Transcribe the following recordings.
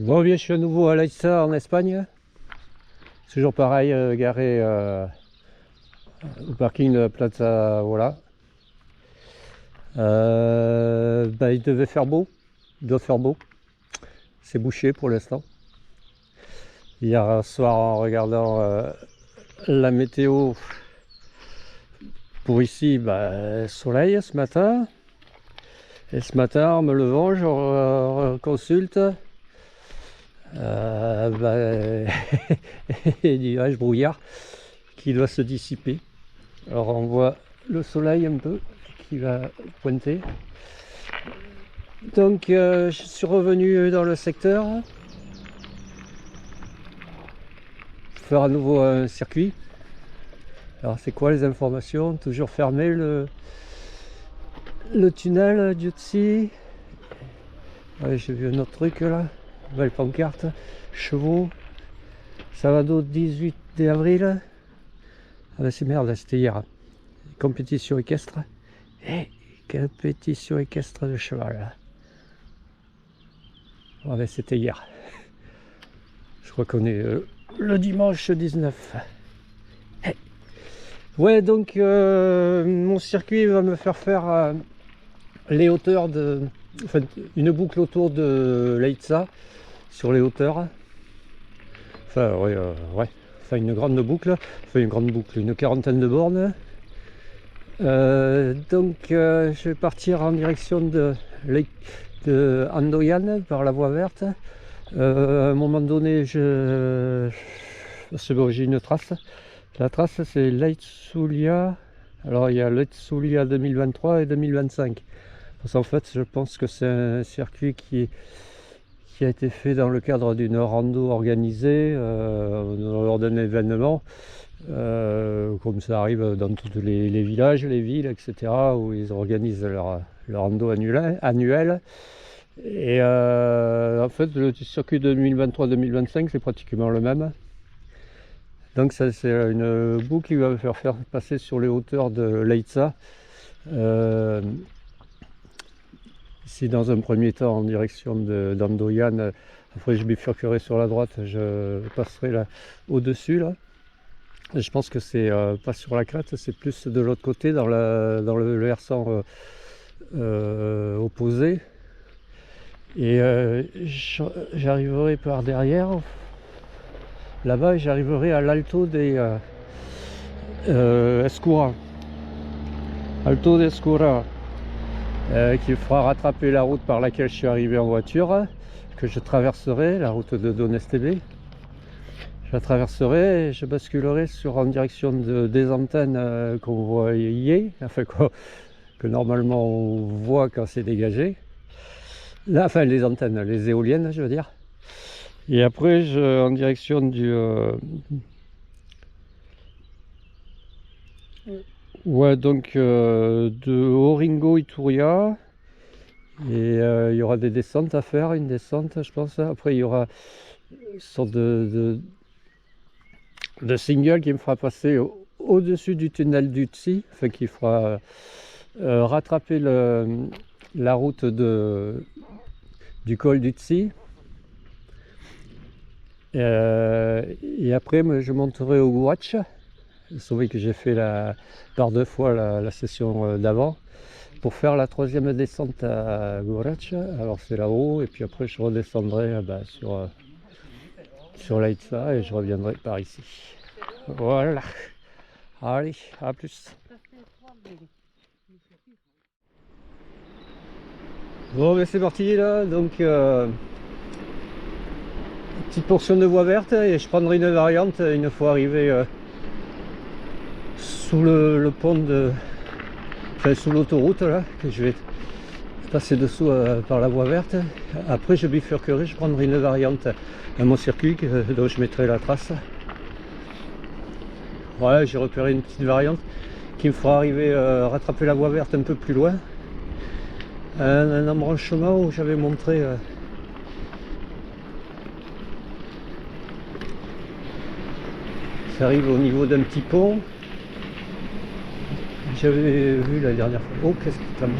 Bon, bien, je suis à nouveau à Leïssa en Espagne. Toujours pareil, garé au parking de la Plaza Voilà. Il devait faire beau, il doit faire beau. C'est bouché pour l'instant. Hier soir, en regardant la météo pour ici, soleil ce matin. Et ce matin, en me levant, je consulte. Et nuages brouillard qui doit se dissiper. Alors on voit le soleil un peu qui va pointer. Donc je suis revenu dans le secteur faire à nouveau un circuit. Alors c'est quoi les informations? Toujours fermé le tunnel d'Utsi. Ouais, j'ai vu un autre truc là, belle pancarte, chevaux, Sabado 18 avril. Ah ben c'est merde, c'était hier. Compétition équestre. Compétition équestre de cheval. Ah ben c'était hier. Je crois qu'on est le dimanche 19. Ouais, donc mon circuit va me faire les hauteurs de... Enfin, une boucle autour de Leïssa sur les hauteurs. Enfin, ouais, enfin une grande boucle. Enfin, une quarantaine de bornes. Donc, je vais partir en direction de Andoyan par la voie verte. À un moment donné, c'est bon, j'ai une trace. La trace, c'est Leitzulia. Alors, il y a Leitzulia 2023 et 2025. Parce qu'en fait, je pense que c'est un circuit qui a été fait dans le cadre d'une rando organisée lors d'un événement. Comme ça arrive dans tous les villages, les villes, etc., où ils organisent leur rando annuel. Et en fait, le circuit 2023-2025, c'est pratiquement le même. Donc ça, c'est une boucle qui va me faire passer sur les hauteurs de Leïssa. Ici, dans un premier temps, en direction d'Andoyan. Après, je bifurquerai sur la droite, je passerai là au-dessus, là. Je pense que c'est pas sur la crête, c'est plus de l'autre côté, dans le versant opposé. Et j'arriverai par derrière, là-bas, et j'arriverai à l'Alto des Escura. Alto d'Escura, qui fera rattraper la route par laquelle je suis arrivé en voiture, que je traverserai, la route de Donestébé. Je la traverserai et je basculerai en direction des antennes qu'on voyait, enfin que normalement on voit quand c'est dégagé. Là, enfin les antennes, les éoliennes, je veux dire. Et après, en direction du... ouais, donc de Oringo Ituria. Et il y aura des descentes à faire, une descente, je pense. Après, il y aura une sorte de single qui me fera passer au-dessus du tunnel d'Utsi, enfin qui fera rattraper la route du col d'Utsi. Et après, je monterai au Guache. Vous savez que j'ai fait par 2 fois la session d'avant pour faire la 3e descente à Guache. Alors c'est là-haut, et puis après je redescendrai sur Leïssa et je reviendrai par ici. Voilà. Allez, à plus. Bon, ben c'est parti là. Donc, petite portion de voie verte et je prendrai une variante une fois arrivé sous le pont enfin sous l'autoroute là, que je vais passer dessous par la voie verte. Après, je bifurquerai, je prendrai une variante à mon circuit dont je mettrai la trace. Ouais, j'ai repéré une petite variante qui me fera arriver rattraper la voie verte un peu plus loin. Un embranchement où j'avais montré ça arrive au niveau d'un petit pont. J'avais vu la dernière fois. Oh, qu'est-ce qui t'a mal?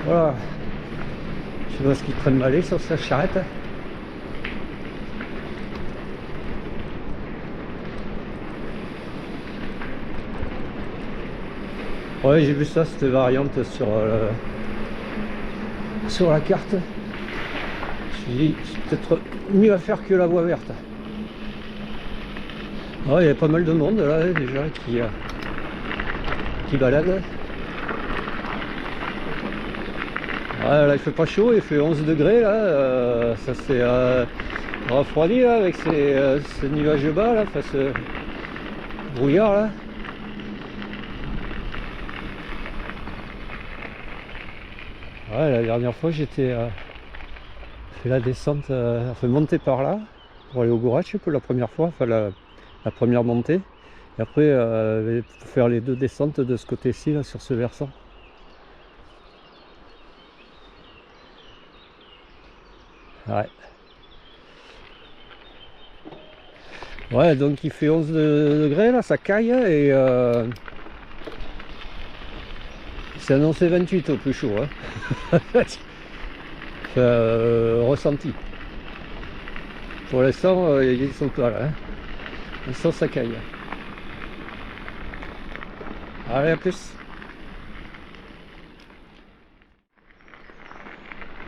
Voilà. Je vois ce qui traîne malais sur sa charrette. Ouais, j'ai vu ça, cette variante sur la carte. Je me suis dit, c'est peut-être mieux à faire que la voie verte. Ouais, il y a pas mal de monde là déjà qui balade. Ouais, là il fait pas chaud, il fait 11 degrés là, ça s'est refroidi là avec ces nuages bas là, enfin ce brouillard là. Ouais, la dernière fois j'étais fait la descente, enfin monter par là pour aller au Gourache pour la première fois, enfin la première montée, et après pour faire les deux descentes de ce côté-ci là sur ce versant. Ouais. Ouais, donc il fait 11 degrés là, ça caille et c'est annoncé 28 au plus chaud. Hein. Enfin, ressenti. Pour l'instant, ils sont pas là. Hein. Pour l'instant, ça caille. Allez, à plus.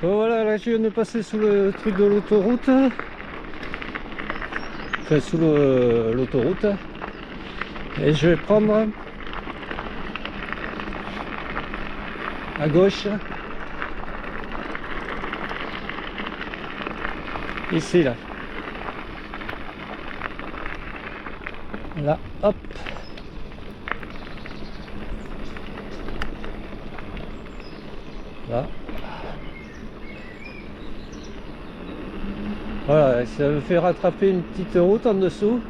Bon, voilà, là je viens de passer sous le truc de l'autoroute. Enfin, sous l'autoroute. Et je vais prendre à gauche. Ici, là. Là, hop. Là. Voilà, ça me fait rattraper une petite route en dessous.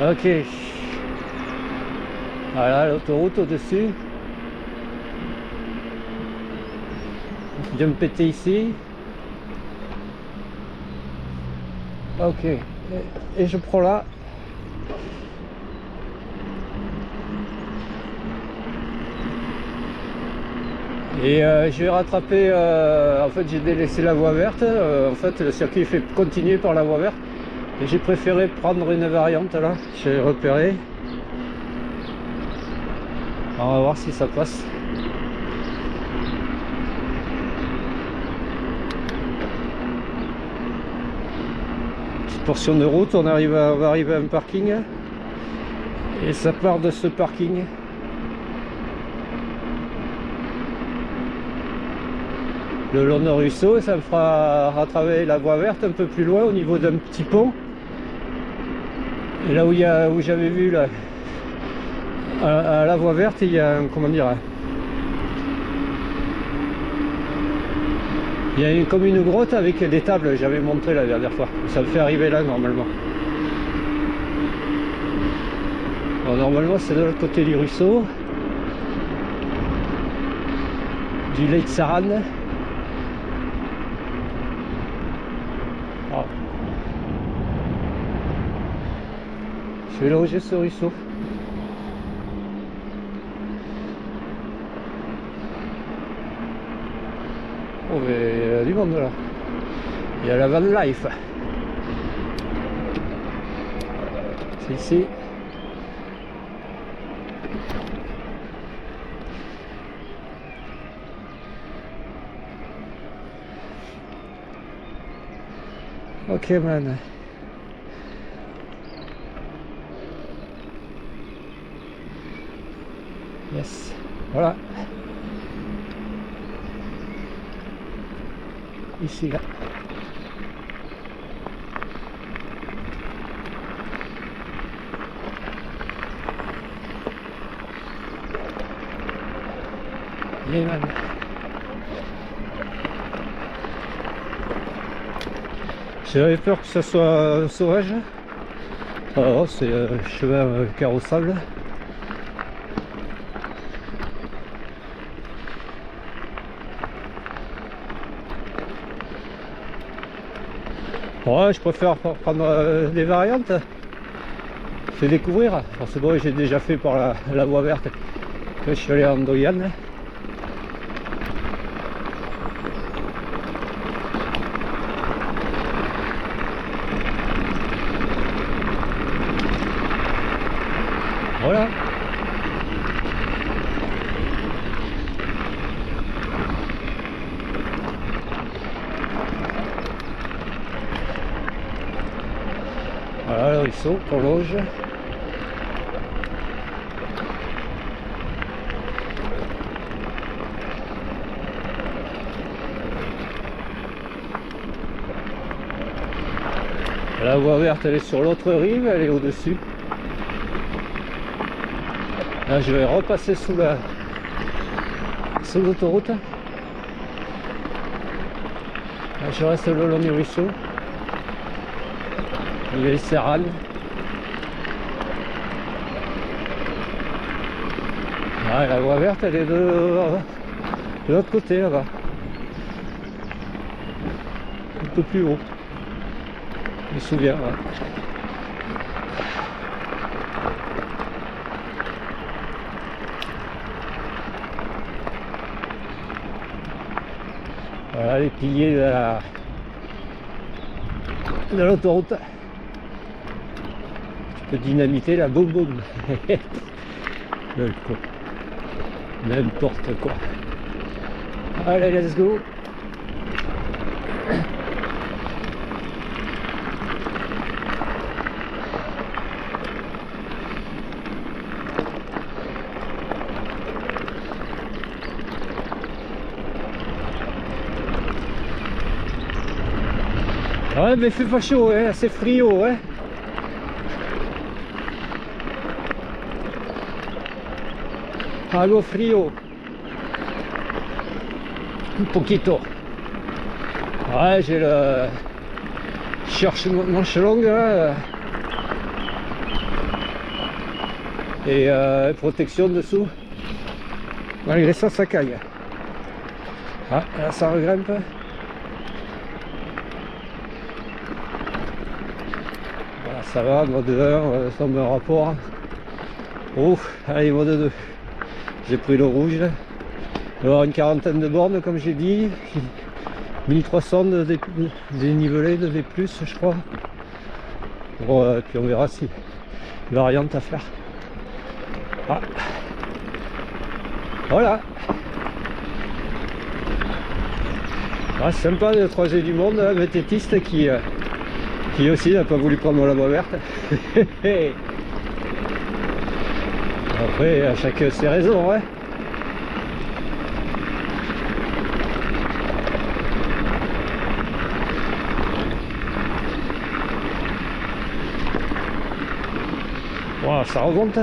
Ok. Voilà l'autoroute au-dessus. Je vais me péter ici. Ok. Et je prends là. Et je vais rattraper, en fait j'ai délaissé la voie verte, en fait le circuit fait continuer par la voie verte. Et j'ai préféré prendre une variante là, j'ai repéré. On va voir si ça passe. Petite portion de route, on va arriver à un parking. Et ça part de ce parking. Le long de ruisseau, ça me fera rattraper la voie verte un peu plus loin au niveau d'un petit pont. Et là où j'avais vu là, à la voie verte, il y a un, comment dire, il y a comme une grotte avec des tables, j'avais montré la dernière fois. Ça me fait arriver là normalement. Bon, normalement c'est de l'autre côté du ruisseau, du Lake Saran. Je vais loger ce ruisseau. Oh mais il y a du monde là. Il y a la van life. C'est ici. Ok man. Yes. Voilà. Ici là. Yeah, man. J'avais peur que ça soit sauvage. Alors c'est chemin carrossable. Ouais, je préfère prendre des variantes. fait découvrir. Forcément, j'ai déjà fait par la voie verte quand je suis allé en Doyane. Voilà. Voilà le ruisseau qu'on longe. La voie verte, elle est sur l'autre rive, elle est au-dessus. Là, je vais repasser sous l'autoroute. Là, je reste le long du ruisseau. Il y a les Serranes. Ah, la voie verte, elle est de l'autre côté là-bas. Un peu plus haut. Je me souviens. Ouais. Voilà les piliers de l'autoroute. Tu peux dynamiter la boum boum. N'importe quoi. Allez, let's go. Ouais, mais il fait pas chaud, hein, c'est frio, hein. Algo frio. Un poquito. Ouais, j'ai le... Je cherche manche longue, là. Et protection dessous. Malgré ça, ça caille. Ah, là, ça regrimpe. Voilà, ça va, mode 1, ça me rapport. Oh, allez, mode 2. J'ai pris le rouge. Là. Il va y avoir une quarantaine de bornes, comme j'ai dit. 1300 de dénivelé, de V+, je crois. Bon, puis on verra si variante à faire. Ah. Voilà. Ah, sympa de croiser du monde, un vététiste qui aussi n'a pas voulu prendre la voie verte. Après, à chaque ses raisons, ouais. Wow, ça remonte.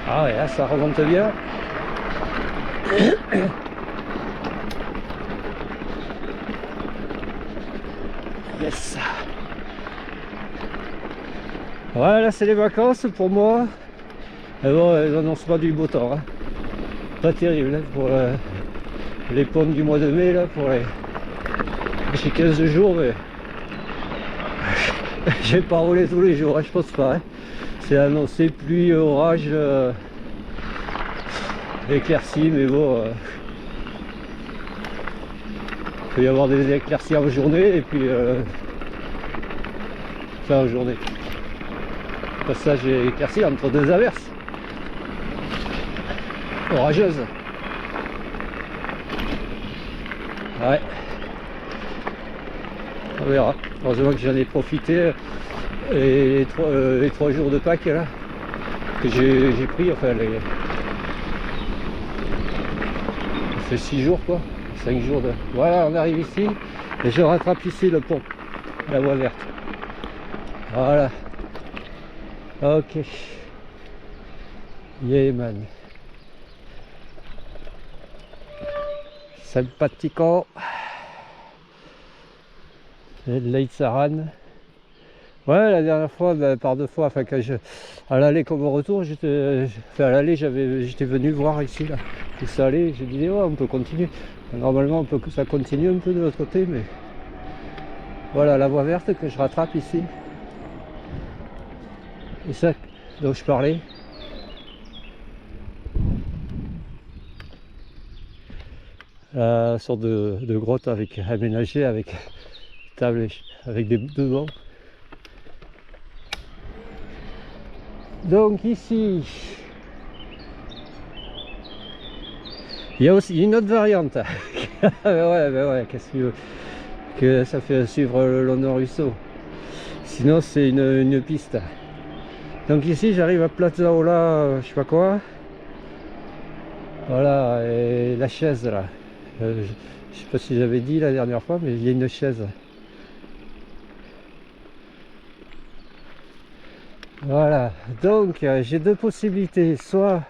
Ah ouais, là, ça remonte bien. Yes. Ouais, là c'est les vacances pour moi. Et bon, ils annoncent pas du beau temps. Hein. Pas terrible hein, pour les ponts du mois de mai là, pour les... J'ai 15 jours mais j'ai pas roulé tous les jours, hein, je pense pas. Hein. C'est annoncé pluie, orage, éclaircies, mais bon. Il peut y avoir des éclaircies en journée et puis enfin en journée. Passage éclairci entre deux averses orageuses. Ouais. On verra. Heureusement que j'en ai profité les 3 jours de Pâques là que j'ai pris, enfin les... Ça fait 6 jours quoi. 5 jours de... Voilà, on arrive ici et je rattrape ici le pont, la voie verte. Voilà. Ok. Yeah man. Sympathico. Late Saran. Ouais, la dernière fois, ben, par 2 fois, enfin quand à l'aller comme au retour, enfin, à l'aller j'étais venu voir ici là. Où ça allait, j'ai dit oh, on peut continuer. Normalement on peut que ça continue un peu de l'autre côté, mais voilà la voie verte que je rattrape ici. Et ça dont je parlais. Sorte de grotte avec aménagée avec table avec deux bancs. Donc ici, il y a aussi une autre variante. ouais, qu'est-ce que tu veux que ça fait suivre le long d'un ruisseau. Sinon c'est une piste. Donc ici j'arrive à Plaza Ola, je sais pas quoi. Voilà, et la chaise là. Je sais pas si j'avais dit la dernière fois, mais il y a une chaise. Voilà, donc j'ai deux possibilités. Soit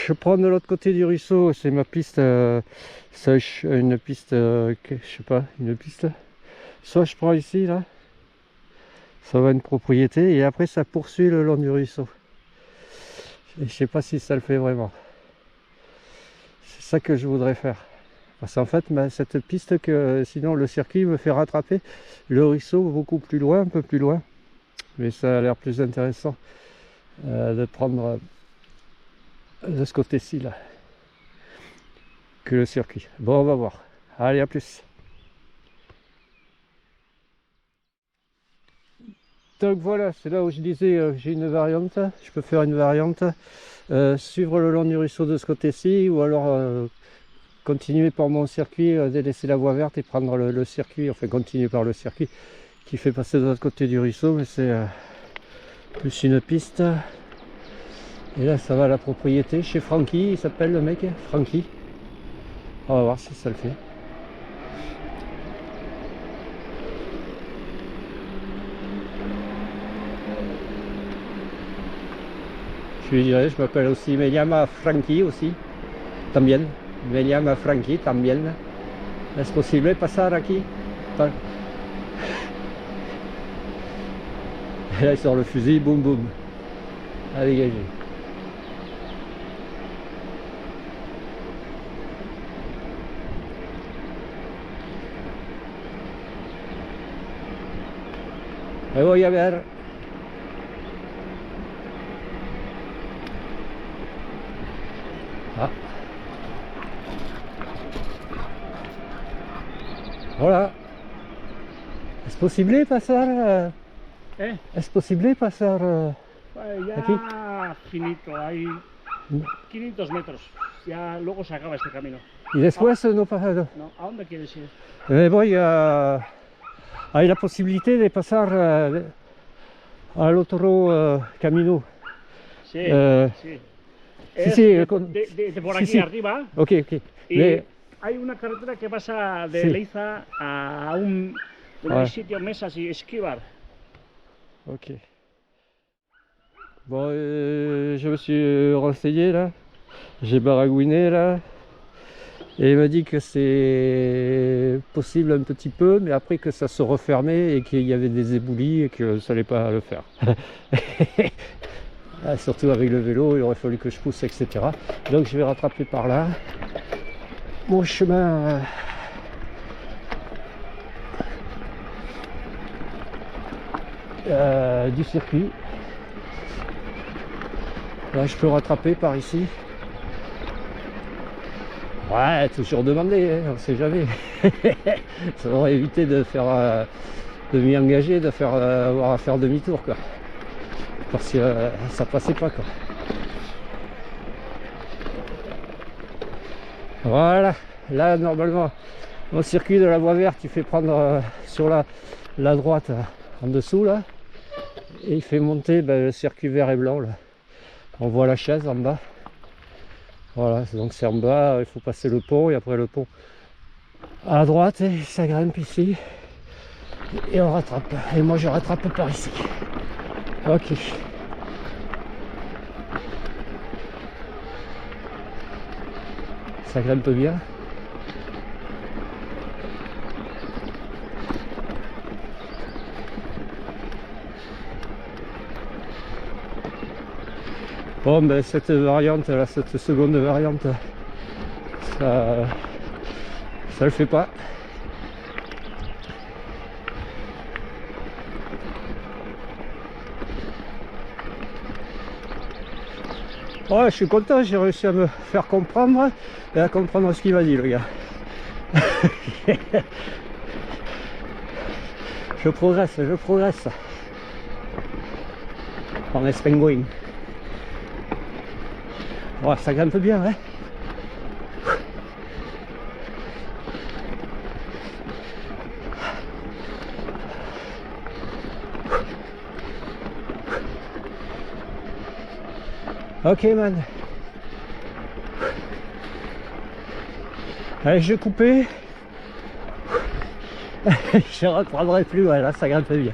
je prends de l'autre côté du ruisseau, c'est ma piste, une piste, je sais pas, une piste. Soit je prends ici là, ça va une propriété, et après ça poursuit le long du ruisseau. Et je sais pas si ça le fait vraiment. C'est ça que je voudrais faire. Parce qu'en fait, cette piste, que sinon le circuit me fait rattraper le ruisseau beaucoup plus loin, un peu plus loin. Mais ça a l'air plus intéressant de prendre de ce côté-ci là que le circuit. Bon, on va voir. Allez, à plus. Donc voilà, c'est là où je disais j'ai une variante. Je peux faire une variante, suivre le long du ruisseau de ce côté-ci, ou alors continuer par mon circuit, délaisser la voie verte et prendre le circuit, enfin continuer par le circuit qui fait passer de l'autre côté du ruisseau, mais c'est plus une piste. Et là ça va à la propriété chez Francky, il s'appelle le mec, Francky. On va voir si ça le fait. Je lui dirais, je m'appelle aussi, me llama Francky aussi, también, me llama Francky también. Es posible pasar aquí? Et là il sort le fusil, boum boum, à dégager. Me voy a ver. Ah. Voilà. Es posible pasar? Es posible pasar ya aquí? Finito, hay 500 metros. Ya luego se acaba este camino. Y después no pasa. No, ¿a dónde quieres ir? Me voy hay la posibilité de pasar al otro camino. Sí, sí. Sí, Es sí, de por sí, aquí sí. arriba. Ok, ok. Y Mais, hay una carretera que pasa de Sí. Leiza a un Ouais. sitio, Mesas y Esquivar. ok. Bon, je me suis renseigné là. J'ai baragouiné là. Et il m'a dit que c'est possible un petit peu, mais après que ça se refermait et qu'il y avait des éboulis et que ça n'allait pas le faire. Ah, surtout avec le vélo, il aurait fallu que je pousse, etc. Donc je vais rattraper par là mon chemin du circuit. Là je peux rattraper par ici. Ouais, toujours demander, hein, on sait jamais. Ça aurait évité de faire de m'y engager, de faire avoir à faire demi-tour quoi. Parce que ça passait pas quoi. Voilà, là normalement au circuit de la voie verte il fait prendre sur la droite en dessous là, et il fait monter le circuit vert et blanc là. On voit la chaise en bas. Voilà, donc c'est en bas, il faut passer le pont, et après le pont à droite, et ça grimpe ici. Et on rattrape. Et moi je rattrape par ici. Ok. Ça grimpe bien. Bon ben cette variante là, cette seconde variante, ça le fait pas. Ouais, je suis content, j'ai réussi à me faire comprendre et à comprendre ce qu'il m'a dit, le gars. Je progresse, je progresse. En espingouin. Ouais, ça grimpe bien, hein. Ok, man. Allez, je vais couper. Je reprendrai plus, ouais, là ça grimpe bien.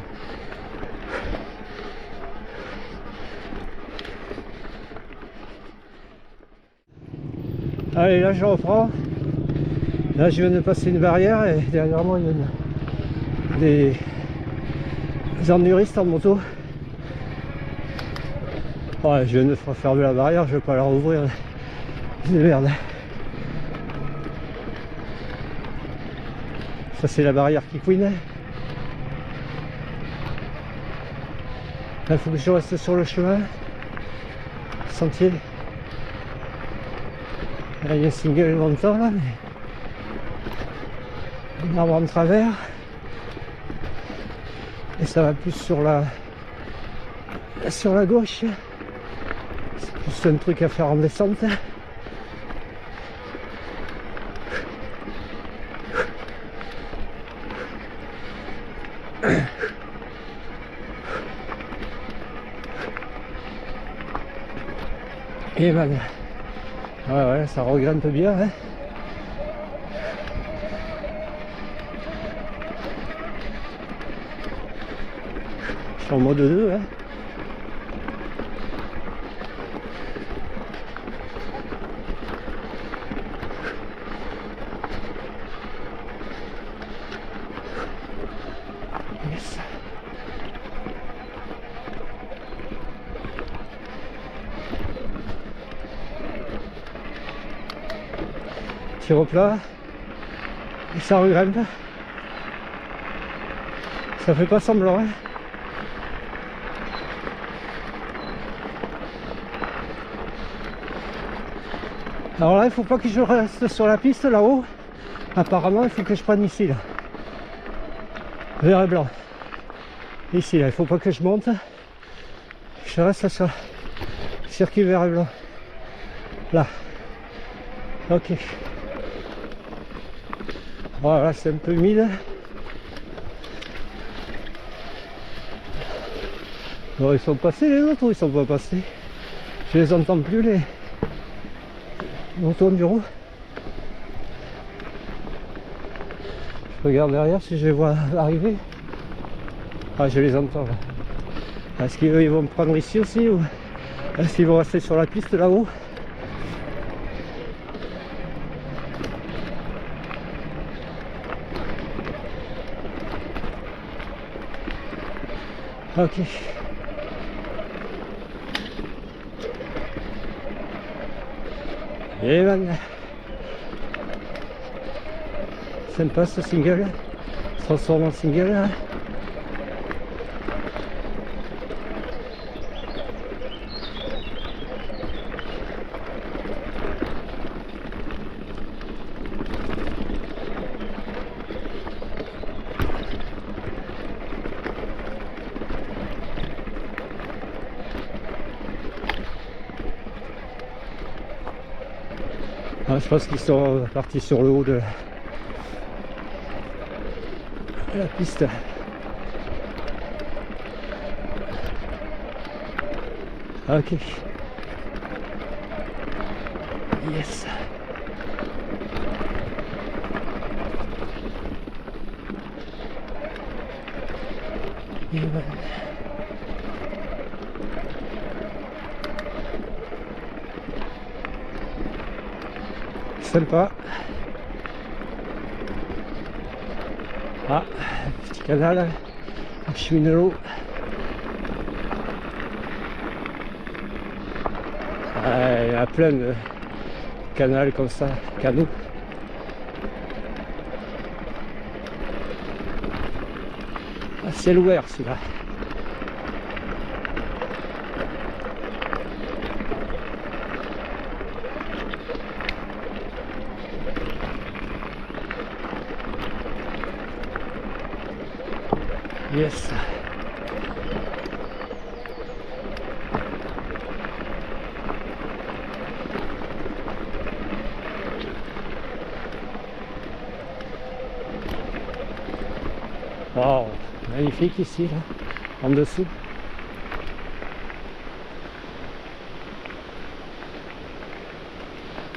Allez, là je reprends. Là je viens de passer une barrière et derrière moi il y a des enduristes en moto. Ouais, je viens de fermer la barrière, je vais pas la rouvrir. C'est merde. Ça c'est la barrière qui couine. Là il faut que je reste sur le chemin. Sentier. Là il y a un single longtemps là, mais un arbre en travers. Et ça va plus sur la gauche. C'est plus un truc à faire en descente. Et ben, ouais, ça regrimpe bien, hein. Je suis en mode 2, hein. Yes. Tire au plat et ça regrimpe. Ça fait pas semblant, hein. Alors là il faut pas que je reste sur la piste là-haut. Apparemment il faut que je prenne ici là. Vert et blanc. Ici là, il faut pas que je monte. Je reste sur le circuit vert et blanc. Là. Ok. Voilà, c'est un peu humide. Bon, ils sont passés les autres ou ils sont pas passés? Je les entends plus les motos enduro. Je regarde derrière si je les vois arriver. Ah, je les entends là. Est-ce qu'ils vont me prendre ici aussi ou est-ce qu'ils vont rester sur la piste là-haut? Ok. Et ben, sympa ce single, se transforme en single. Hein. Ah, je pense qu'ils sont partis sur le haut de la piste. Ok. Yes. Et voilà. Sympa. Ah, petit canal, cheminot. Il y a plein de canals comme ça, canaux. À ciel ouvert celui-là. Yes. Wow, magnifique ici, là, en dessous.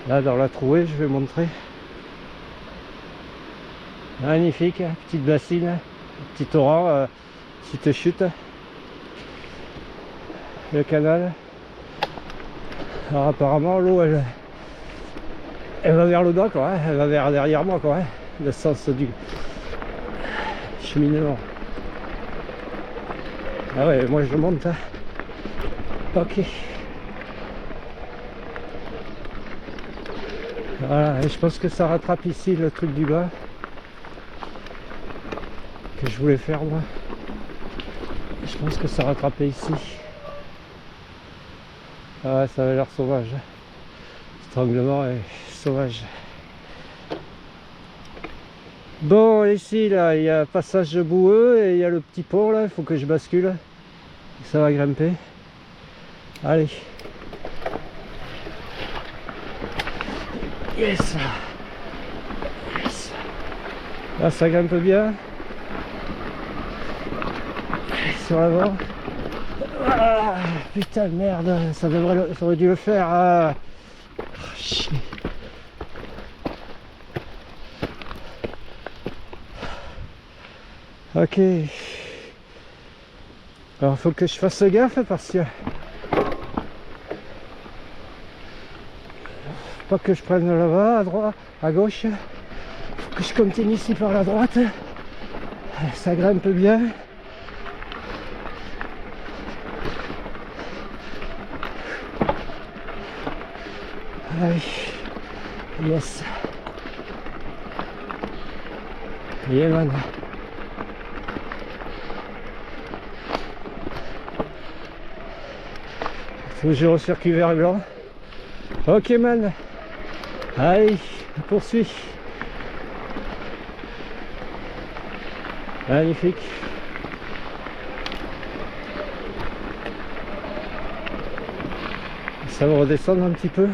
Là, dans la trouée, je vais montrer. Magnifique, petite bassine, petit torrent, petite chute. Le canal. Alors apparemment, l'eau, elle va vers le bas, quoi. Hein. Elle va vers derrière moi, quoi. Hein. Le sens du cheminement. Ah ouais, moi je monte. Hein. Ok. Voilà, et je pense que ça rattrape ici le truc du bas que je voulais faire moi. Je pense que ça rattrapait ici. Ah ouais, ça avait l'air sauvage. Stranglement et sauvage. Bon, ici là, il y a un passage boueux et il y a le petit pont là, il faut que je bascule. Ça va grimper. Allez. Yes. Yes. Là, ça grimpe bien. Sur l'avant. Ah, putain de merde, ça aurait dû le faire. Ah. Oh, chier. Ok. Alors faut que je fasse gaffe parce que pas que je prenne là-bas, à droite, à gauche. Faut que je continue ici par la droite. Ça grimpe bien. Allez. Yes. Yeah man. Faut que je recircule vers le blanc. Ok man. Allez, on poursuit. Magnifique. Ça va redescendre un petit peu.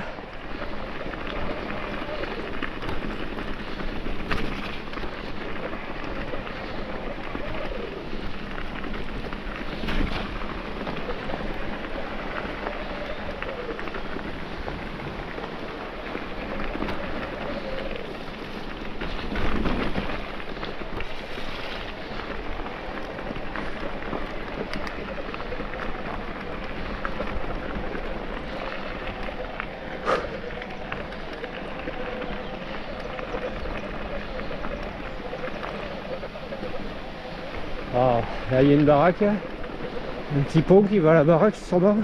Oh, là il y a une baraque, un petit pont qui va à la baraque sûrement.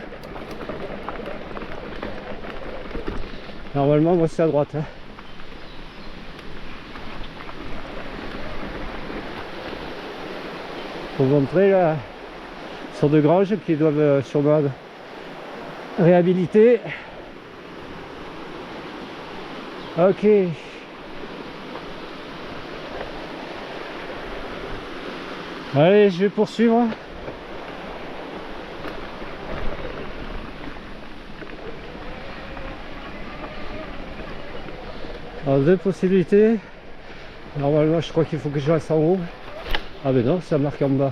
Normalement moi c'est à droite. Hein. Pour montrer là, sur de granges qui doivent sûrement réhabiliter. Ok. Allez, je vais poursuivre. Alors deux possibilités. Normalement je crois qu'il faut que je reste en haut. Ah ben non, ça marque en bas.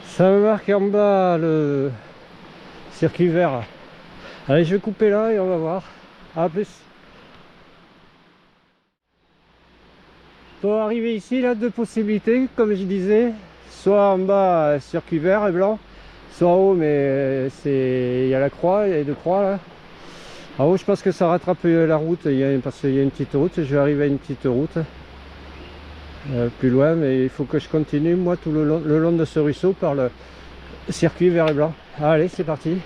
Ça me marque en bas le circuit vert. Allez, je vais couper là et on va voir. A plus. Pour arriver ici, là, deux possibilités, comme je disais. Soit en bas, circuit vert et blanc. Soit en haut, mais il y a la croix, il y a deux croix là. En haut, je pense que ça rattrape la route, parce qu'il y a une petite route. Je vais arriver à une petite route. Plus loin, mais il faut que je continue moi tout le long de ce ruisseau par le circuit vert et blanc. Allez, c'est parti.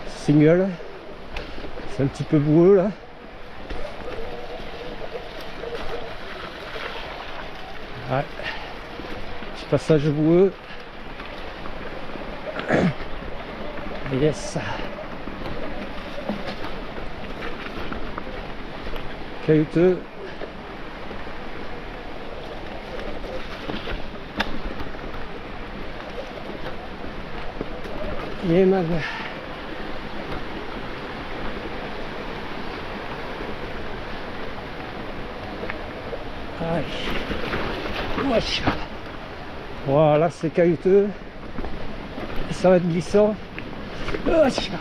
Single. C'est un petit peu boueux là. Ouais. Petit passage boueux. Yes. caillouteux. Yeman. Allez. Wesh. Voilà, c'est caillouteux. Ça va être glissant. Wesh.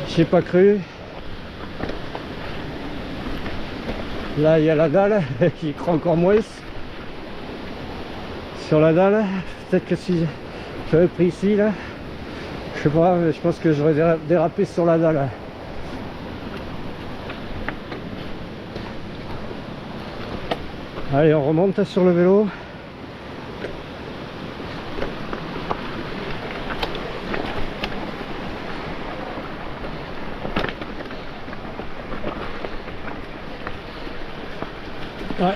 J'ai pas cru. Là, il y a la dalle qui croit encore moins. Sur la dalle, peut-être que si j'avais pris ici, là, je sais pas, mais je pense que j'aurais dérapé sur la dalle. Allez, on remonte sur le vélo. Ouais.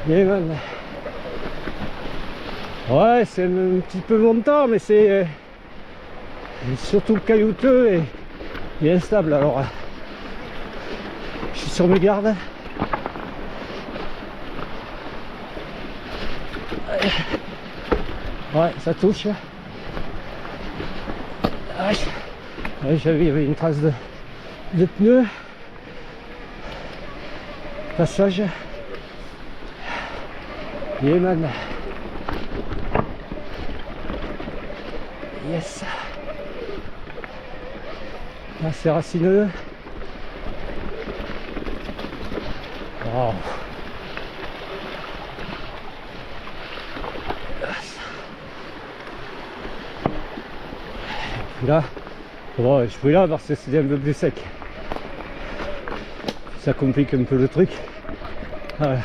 Yeman. Ouais, c'est un petit peu montant, mais c'est surtout caillouteux et instable. Alors, je suis sur mes gardes. Ouais, ça touche. Ouais, il y avait une trace de pneu. Passage. Yeman. Yes. Là, c'est racineux. Wow. Là, bon, je vais là parce que c'est un peu plus sec. Ça complique un peu le truc. Voilà.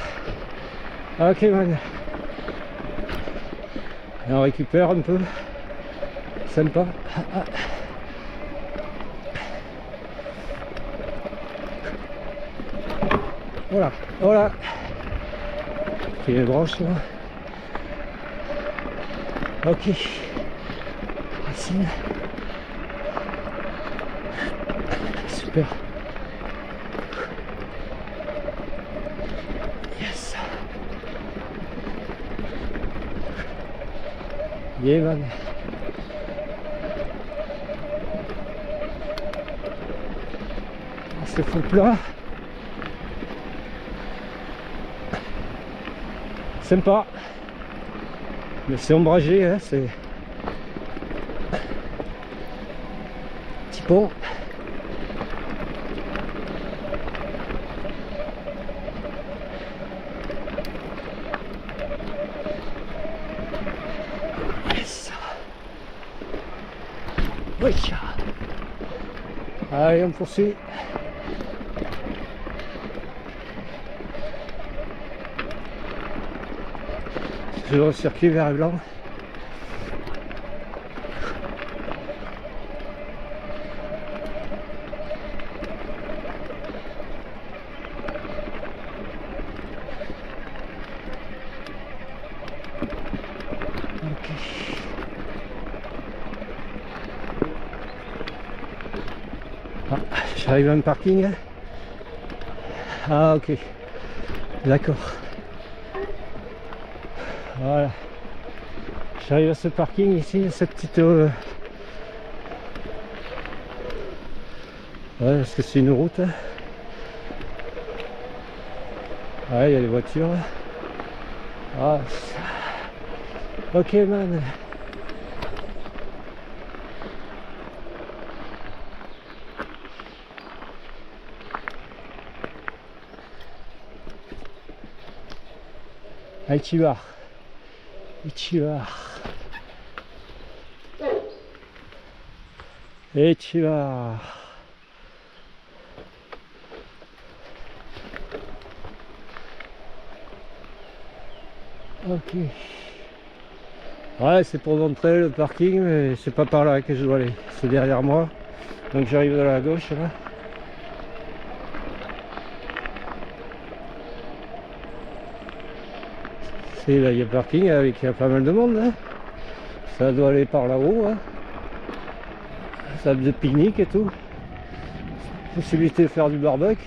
Ok man. Et on récupère un peu. Sympa. Voilà, voilà. Il y a les branches là. Ok. Racine. Super. Yes. Yeah man. C'est fou plat. Sympa. Mais c'est ombragé, hein, c'est petit pont. Yes. Oui. Allez, on poursuit. Je vais recirculer vers le blanc. Ok. Ah, j'arrive à un parking. Ah ok. D'accord. Voilà. J'arrive à ce parking ici, cette petite... Ouais, est-ce que c'est une route? Ouais, il y a des voitures. Ah, ok man. Ichibar. Ichibar. Ichibar. Ok. Ouais, c'est pour montrer le parking, mais c'est pas par là que je dois aller. C'est derrière moi. Donc j'arrive de la gauche là. C'est là, il y a parking avec pas mal de monde. Hein. Ça doit aller par là-haut. Hein. Salle de pique-nique et tout. Possibilité de faire du barbecue.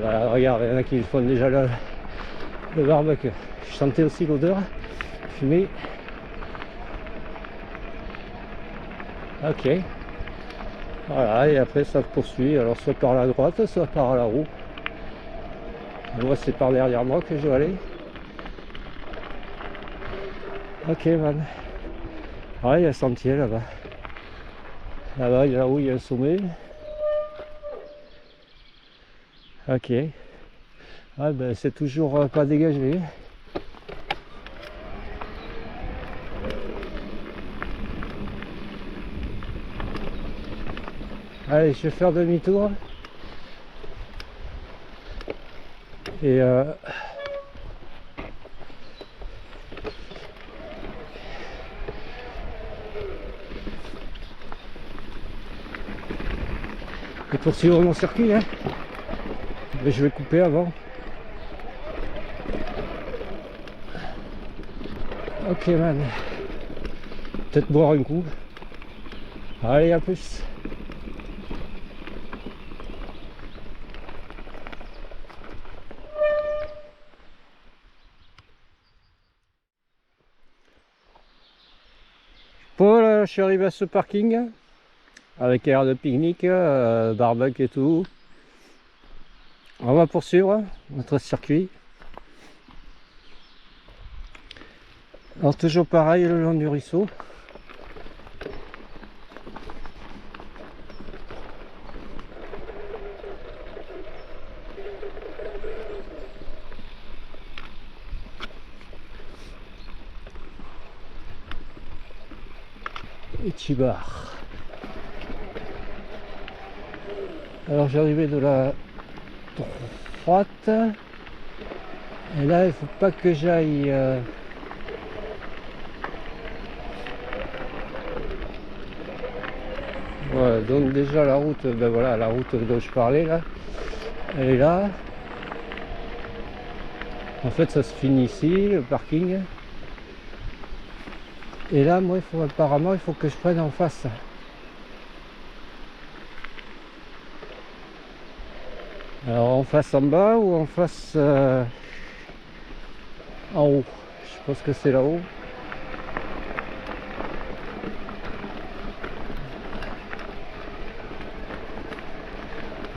Là, regarde, il y en a qui font déjà le barbecue. Je sentais aussi l'odeur fumée. Ok. Voilà, et après ça poursuit, alors soit par la droite, soit par la roue. Moi c'est par derrière moi que je dois aller. Ok man. Ah, il y a un sentier là-bas. Là-bas, là-haut, il y a un sommet. Ok. Ah ben c'est toujours pas dégagé. Allez, je vais faire demi-tour. Et poursuivre mon circuit, hein. Mais je vais couper avant. Ok man. Peut-être boire un coup. Allez, à plus. Voilà, je suis arrivé à ce parking avec aire de pique-nique, barbecue et tout. On va poursuivre notre circuit. Alors toujours pareil le long du ruisseau. Et Chibar. Alors j'arrivais de la droite. Et là il faut pas que j'aille voilà, donc déjà la route, ben voilà, la route dont je parlais là, elle est là. En fait ça se finit ici, le parking. Et là moi apparemment il faut que je prenne en face. Alors en face en bas ou en face en haut? Je pense que c'est là-haut.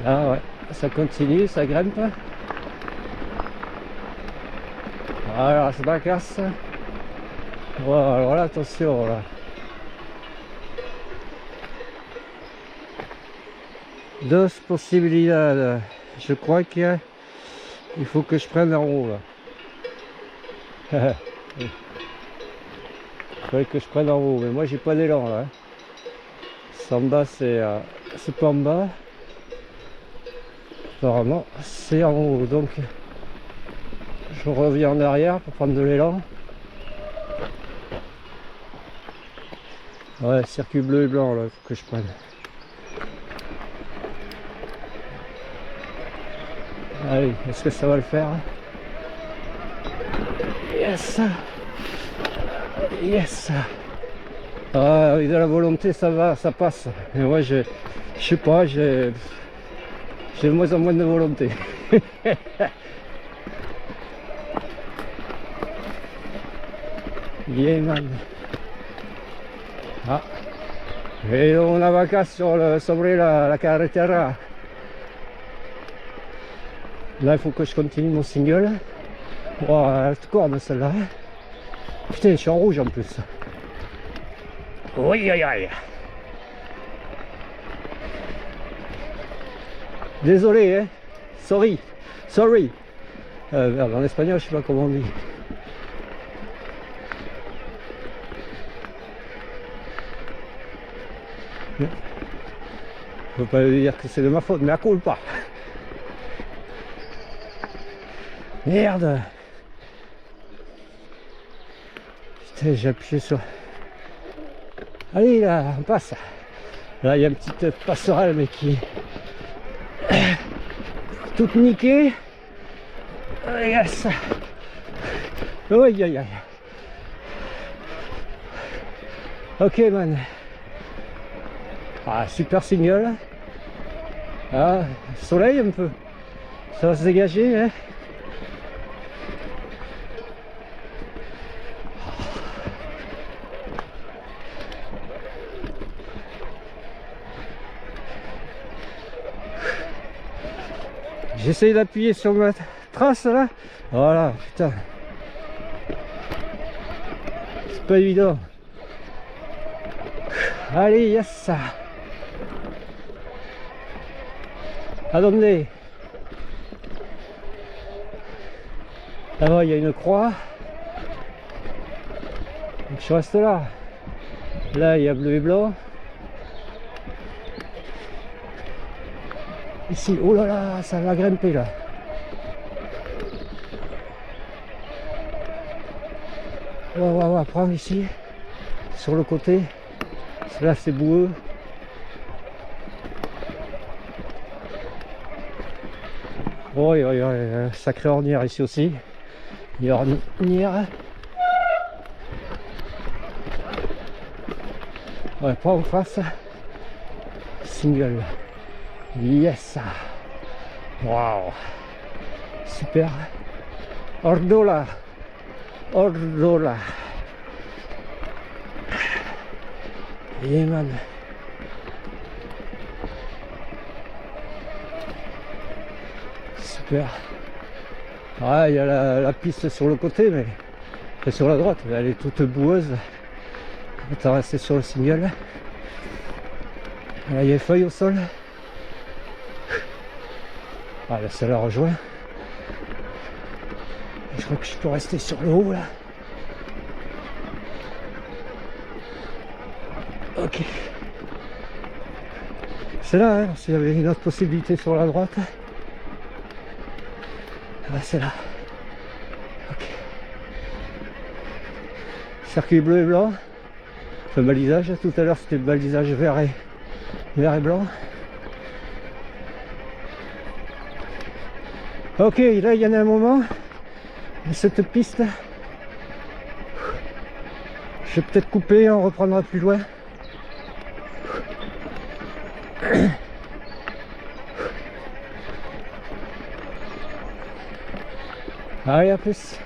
Ah ouais, ça continue, ça grimpe. Alors je me casse. Voilà, alors là, attention là. Deux possibilités. Je crois qu'il faut que je prenne en haut là. Il faudrait que je prenne en haut, mais moi j'ai pas d'élan là. En bas c'est pas en bas. Apparemment c'est en haut, donc je reviens en arrière pour prendre de l'élan. Ouais, circuit bleu et blanc là, il faut que je prenne. Allez, est-ce que ça va le faire? Yes! Yes! Ah, avec de la volonté ça va, ça passe. Mais moi je sais pas, j'ai de moins en moins de volonté. Yeah man. Ah, vedo una vaca sobre la carretera. Là il faut que je continue mon single. Oh, elle te corne celle-là. Putain, je suis en rouge en plus. Oui, aïe aïe. Désolé, hein. Sorry. Sorry. En espagnol, je sais pas comment on dit. Je peux pas dire que c'est de ma faute, mais à coule pas. Merde. Putain, j'ai appuyé sur... Allez là, on passe. Là, il y a une petite passerelle, mais qui... toute niquée. Yes. Aïe aïe aïe. Ok man. Ah, super single. Ah, soleil un peu. Ça va se dégager, hein. J'essaye d'appuyer sur ma trace là. Voilà, putain. C'est pas évident. Allez, yes. Attendez. Là-bas, il y a une croix. Donc je reste là. Là, il y a bleu et blanc. Ici, oh là là, ça va grimper là. On va prendre ici, sur le côté. Là, c'est boueux. Oh, il y a un sacré ornière ici aussi. Il y a ornière. Ouais, pas en face. Single. Yes. Waouh. Super. Ordola. Ordola. Yeah, man. Super. Ah, il y a la piste sur le côté, mais c'est sur la droite. Elle est toute boueuse. On va rester sur le single. Là, il y a les feuilles au sol. Ah, là, ça la rejoint. Je crois que je peux rester sur le haut là. Ok. C'est là, hein, s'il y avait une autre possibilité sur la droite. Ah, c'est là. Ok. Circuit bleu et blanc. Le balisage, tout à l'heure c'était le balisage vert et blanc. Ok, là il y en a un moment. Cette piste. Je vais peut-être couper, on reprendra plus loin. Allez, à plus.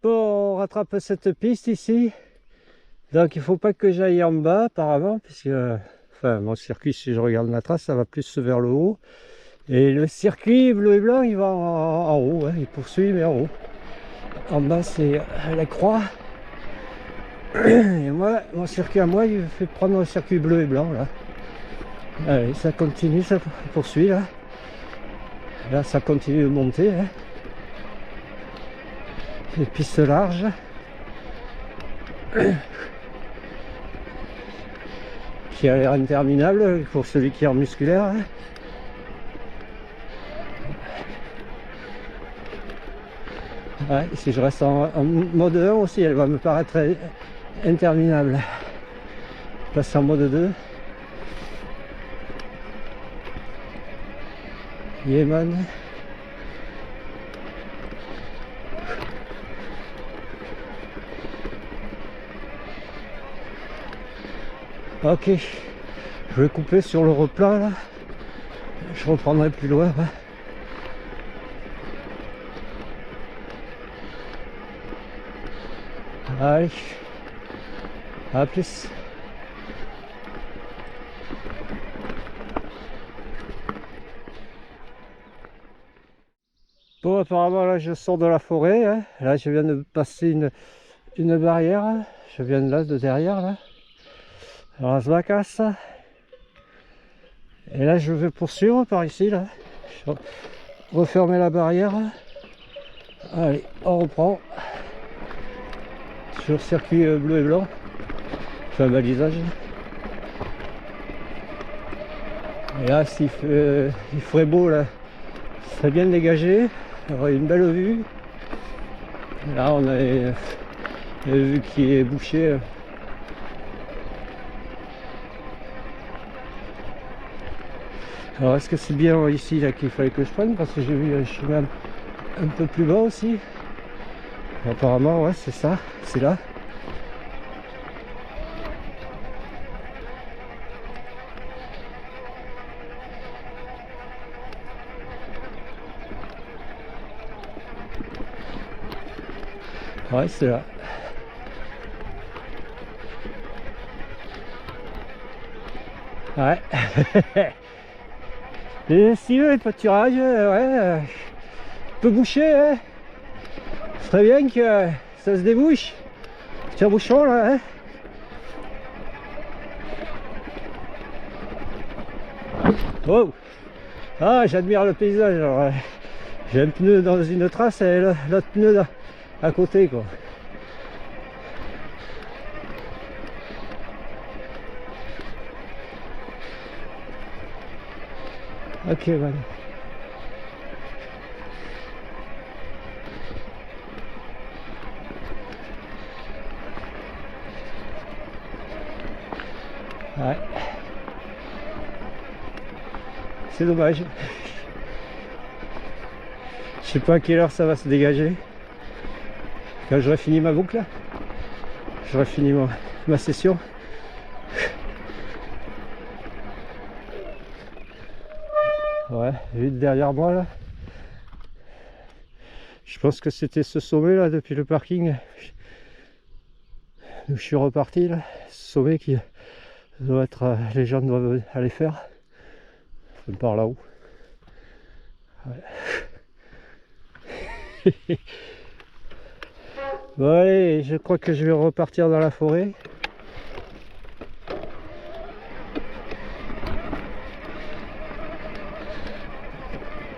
Bon, on rattrape cette piste ici. Donc il faut pas que j'aille en bas apparemment, puisque enfin mon circuit, si je regarde ma trace, ça va plus vers le haut. Et le circuit bleu et blanc, il va en haut, hein, il poursuit mais en haut. En bas c'est la croix. Et moi, mon circuit à moi, il fait prendre le circuit bleu et blanc là. Allez, ça continue, ça poursuit là. Là, ça continue de monter. Hein. Les pistes larges. Qui a l'air interminable pour celui qui est en musculaire. Hein. Ouais, si je reste en mode 1 aussi, elle va me paraître interminable. Je passe en mode 2. Yéman. Ok, je vais couper sur le replat là. Je reprendrai plus loin. Hein. Allez, à plus. Bon, apparemment là je sors de la forêt. Hein. Là je viens de passer une barrière. Je viens de là, de derrière là. Alors je la casse. Et là je vais poursuivre par ici là. Je vais refermer la barrière. Allez, on reprend. Sur circuit bleu et blanc. Je fais un balisage. Et là s'il il ferait beau là, ça serait bien dégagé. Il y aurait une belle vue. Là on a une vue qui est bouchée. Alors est-ce que c'est bien ici là qu'il fallait que je prenne, parce que j'ai vu un chemin un peu plus bas aussi. Apparemment, ouais, c'est ça, c'est là. Ouais, c'est là. Ouais. Et si le pâturage, ouais, peut boucher, hein. Ce serait bien que ça se débouche. Tiens bouchon là, hein. Oh. Ah, j'admire le paysage. Alors, j'ai un pneu dans une trace et l'autre pneu là, à côté quoi. Ok, voilà. Ouais. C'est dommage. Je sais pas à quelle heure ça va se dégager. Quand j'aurai fini ma boucle, j'aurai fini ma session. Ouais, vu derrière moi là. Je pense que c'était ce sommet là depuis le parking où je suis reparti là. Ce sommet qui doit être, les gens doivent aller faire. Par là-haut. Ouais. Bon allez, je crois que je vais repartir dans la forêt.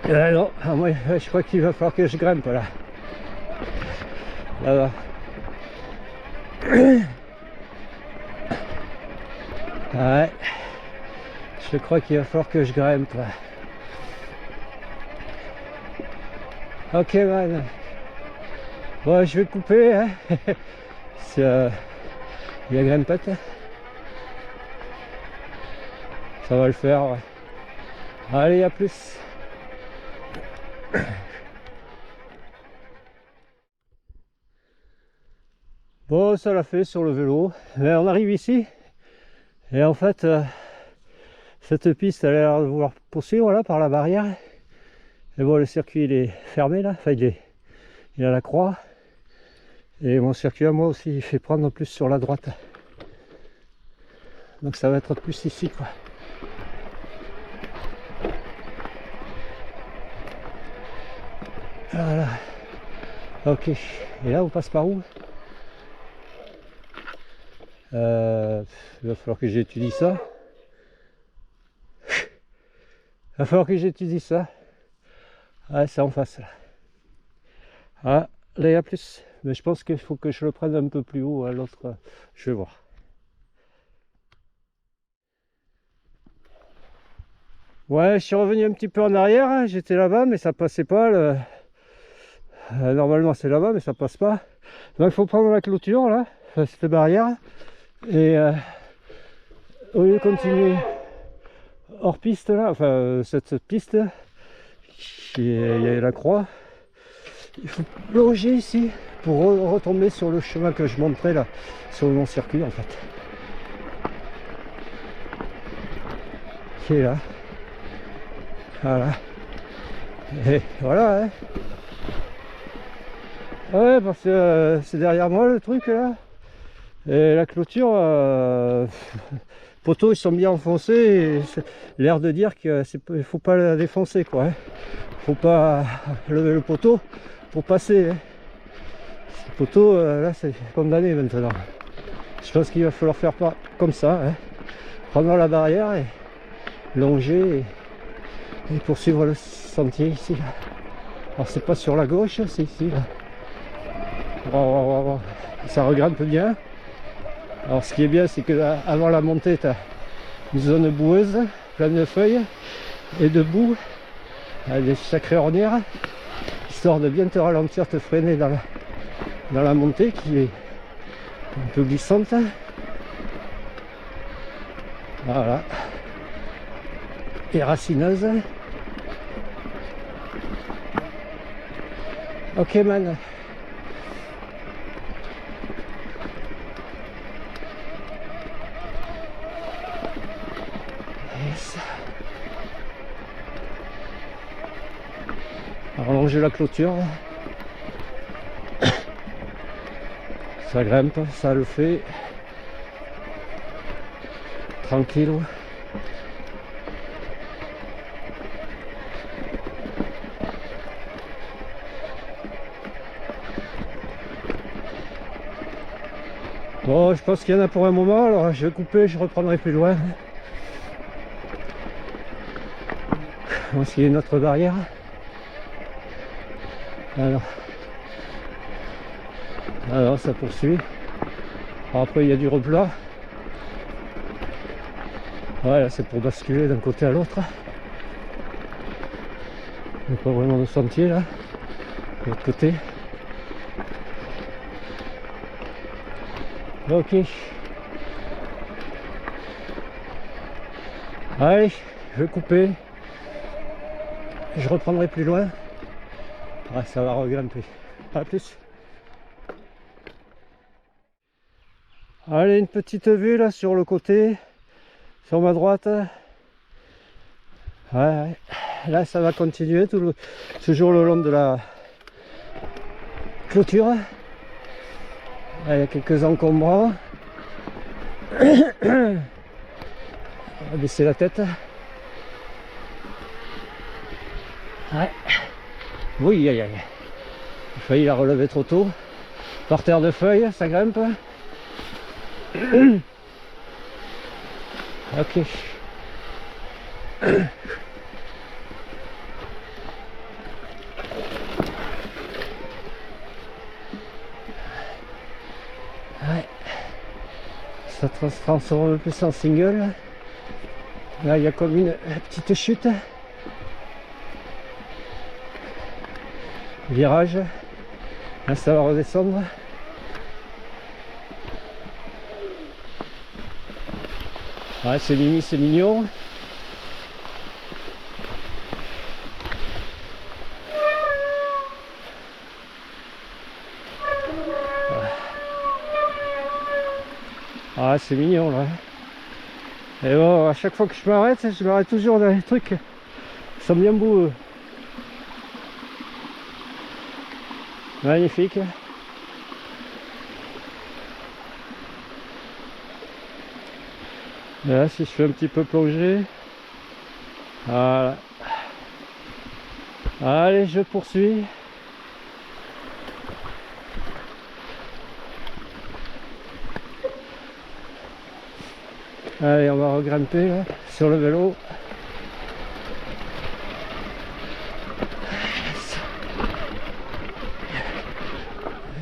Non, moi je crois qu'il va falloir que je grimpe là. Là-bas. Ouais. Je crois qu'il va falloir que je grimpe là. Ok man. Bon je vais couper hein. C'est il y a grimpette. Ça va le faire ouais. Allez à plus. Bon ça l'a fait sur le vélo. Mais on arrive ici. Et en fait cette piste elle a l'air de vouloir poursuivre là par la barrière. Et bon le circuit il est fermé là. Enfin il a la croix. Et mon circuit à moi aussi il fait prendre plus sur la droite. Donc ça va être plus ici quoi. Voilà. Ok. Et là on passe par où? Il va falloir que j'étudie ça. Il va falloir que j'étudie ça. Ah c'est en face là. Ah là il y a plus. Mais je pense qu'il faut que je le prenne un peu plus haut à l'autre. Je vais voir. Ouais, je suis revenu un petit peu en arrière, hein. J'étais là-bas, mais ça passait pas. Normalement, c'est là-bas, mais ça passe pas. Donc, il faut prendre la clôture, là, cette barrière. Et au lieu de continuer hors piste, là, enfin, cette piste, il y a la croix. Il faut longer ici pour retomber sur le chemin que je montrais, là, sur mon circuit, en fait. Qui est là. Voilà. Et voilà, hein. Ouais, parce que c'est derrière moi le truc là. Et la clôture, les poteaux ils sont bien enfoncés. Et c'est l'air de dire qu'il ne faut pas la défoncer quoi. Hein. Faut pas lever le poteau pour passer. Hein. Ce poteau là c'est condamné maintenant. Je pense qu'il va falloir faire pas comme ça. Hein. Prendre la barrière et longer et poursuivre le sentier ici. Là. Alors c'est pas sur la gauche, c'est ici là. Ça regrimpe bien. Alors ce qui est bien c'est que là, avant la montée tu as une zone boueuse pleine de feuilles et de boue avec des sacrées ornières histoire de bien te ralentir, te freiner dans la montée qui est un peu glissante. Voilà, et racineuse. Ok man. longe la clôture. Ça grimpe, ça le fait. Tranquille. Bon, je pense qu'il y en a pour un moment, alors je vais couper, je reprendrai plus loin. Voici une autre barrière. Alors ça poursuit. Alors après il y a du replat. Voilà, c'est pour basculer d'un côté à l'autre. Il n'y a pas vraiment de sentier là, de l'autre côté. Ok. Allez, je vais couper. Je reprendrai plus loin. Ouais, ça va regrimper. A plus. Allez, une petite vue là sur le côté, sur ma droite. Ouais. Là, ça va continuer toujours le long de la clôture. Là, il y a quelques encombrants. On va baisser la tête. Ouais. Oui, aïe aïe. J'ai failli la relever trop tôt. Par terre de feuilles, ça grimpe. Ok. Ouais. Ça se transforme un peu en single. Là, il y a comme une petite chute. Virage. Là, ça va redescendre. Ouais, c'est mimi, c'est mignon. Ah, c'est mignon là. Et bon, à chaque fois que je m'arrête toujours dans les trucs qui sont bien beaux. Magnifique. Et là, si je fais un petit peu plonger. Voilà. Allez, je poursuis. Allez, on va regrimper là, sur le vélo.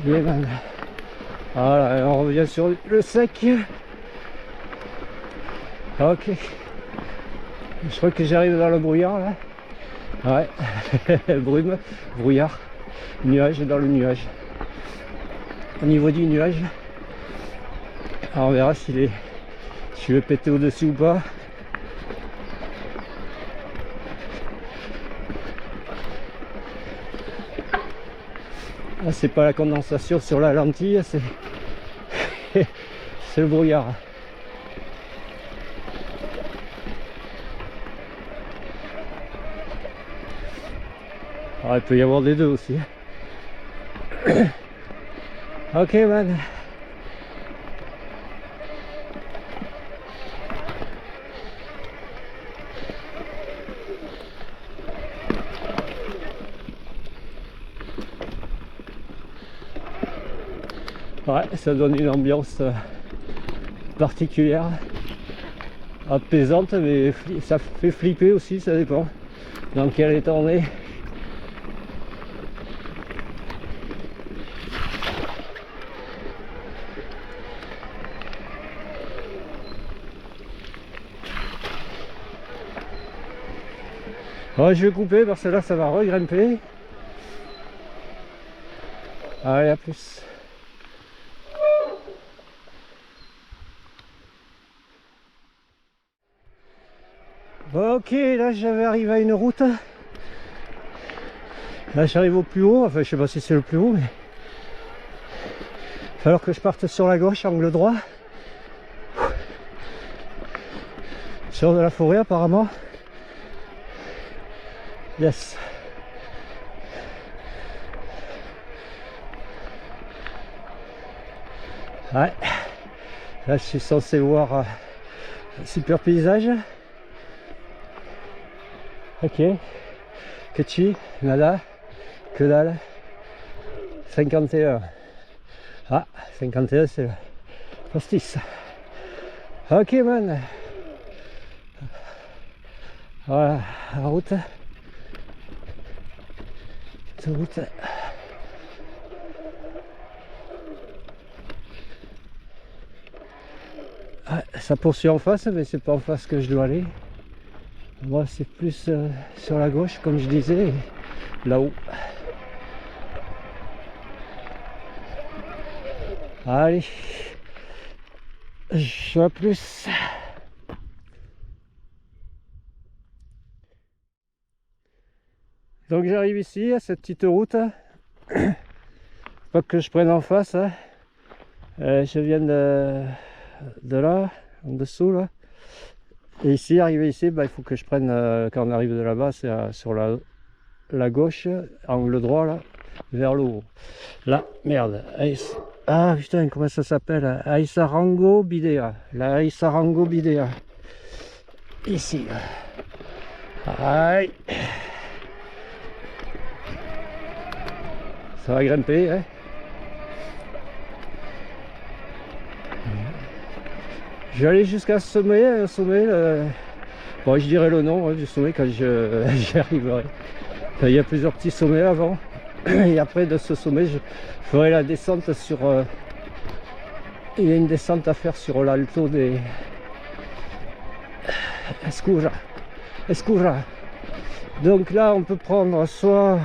Bien, man. Voilà, on revient sur le sec. Ok. Je crois que j'arrive dans le brouillard là. Ouais. Brume, brouillard, nuage dans le nuage. Au niveau du nuage. Alors on verra si je vais péter au-dessus ou pas. Là c'est pas la condensation sur la lentille, c'est c'est le brouillard. Ah, il peut y avoir des deux aussi. Ok man. Ouais, ça donne une ambiance particulière, apaisante, mais ça fait flipper aussi, ça dépend dans quel état on est. Ouais, je vais couper parce que là ça va regrimper. Allez, à plus. Bon, ok, là j'avais arrivé à une route. Là j'arrive au plus haut, enfin je sais pas si c'est le plus haut, mais il va falloir que je parte sur la gauche, angle droit. Sur de la forêt apparemment. Yes. Ouais, là je suis censé voir un super paysage. Ok, Ketchi, nada, que dalle. 51. Ah, 51 c'est le pastis. Ok man. Voilà, la route. Cette route. Ah, ça poursuit en face, mais c'est pas en face que je dois aller. Moi c'est plus sur la gauche comme je disais, là-haut. Allez, je vois plus. Donc j'arrive ici à cette petite route. Pas que je prenne en face. Hein. Je viens de là, en dessous là. Et ici, arrivé ici, bah, il faut que je prenne, quand on arrive de là-bas, c'est sur la gauche, angle droit là, vers le haut. Là, merde. Ah putain, comment ça s'appelle? Aïsarango Bidea. La Aïsarango Bidea. Ici. Aïe. Ça va grimper, hein. Je vais aller jusqu'à ce sommet, un sommet. Bon, je dirai le nom du sommet quand j'y arriverai. Enfin, il y a plusieurs petits sommets avant. Et après de ce sommet, je ferai la descente sur... il y a une descente à faire sur l'alto des... Escura. Donc là, on peut prendre soit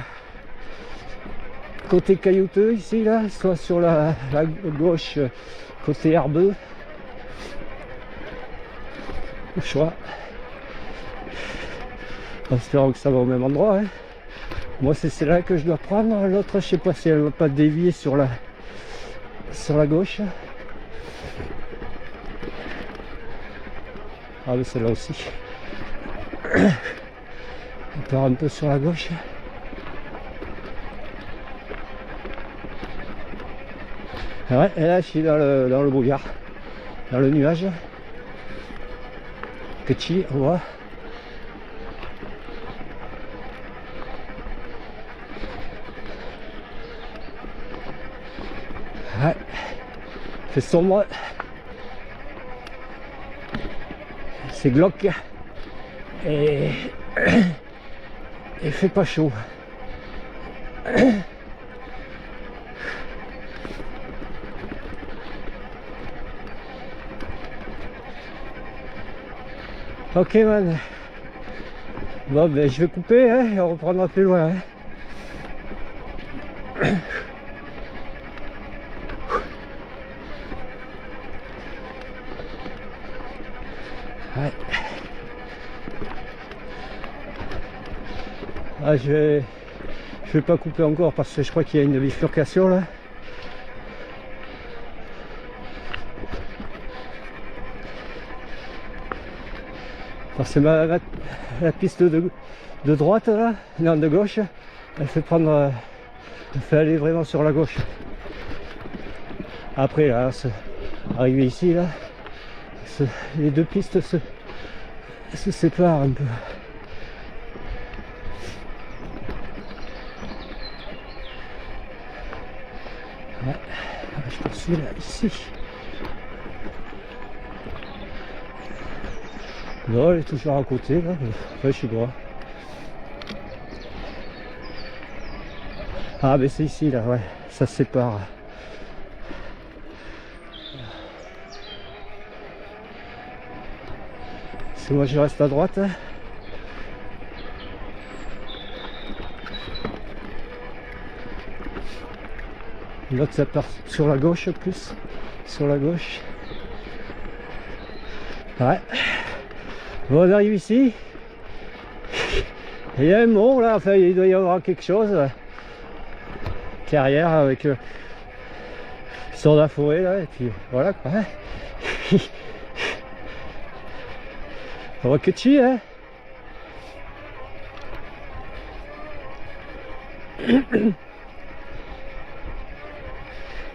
côté caillouteux ici, là, soit sur la gauche, côté herbeux. Au choix. En espérant que ça va au même endroit. Hein. Moi, c'est là que je dois prendre. L'autre, je sais pas si elle va pas dévier sur la gauche. Ah, mais celle-là aussi. On part un peu sur la gauche. Ouais, et là, je suis dans le brouillard, dans le nuage. Petit, on voit. Ouais, c'est sombre. C'est glauque. Et il fait pas chaud. Ok man. Bon ben je vais couper hein, et on reprendra plus loin. Hein. Ouais. Ah, je vais pas couper encore parce que je crois qu'il y a une bifurcation là. C'est la piste de droite là, non de gauche, elle fait prendre, elle fait aller vraiment sur la gauche. Après là, arrivé ici là, les deux pistes se séparent un peu. Ouais, je poursuis là, ici. Non, elle est toujours à côté là, ouais, je suis droit. Ah mais c'est ici là, ouais, ça se sépare. Parce que moi je reste à droite. L'autre ça part sur la gauche plus, sur la gauche. Ouais. Bon, on arrive ici. Il y a un mont là, enfin il doit y avoir quelque chose. Carrière avec sur la forêt là, et puis voilà quoi. On voit que tu hein.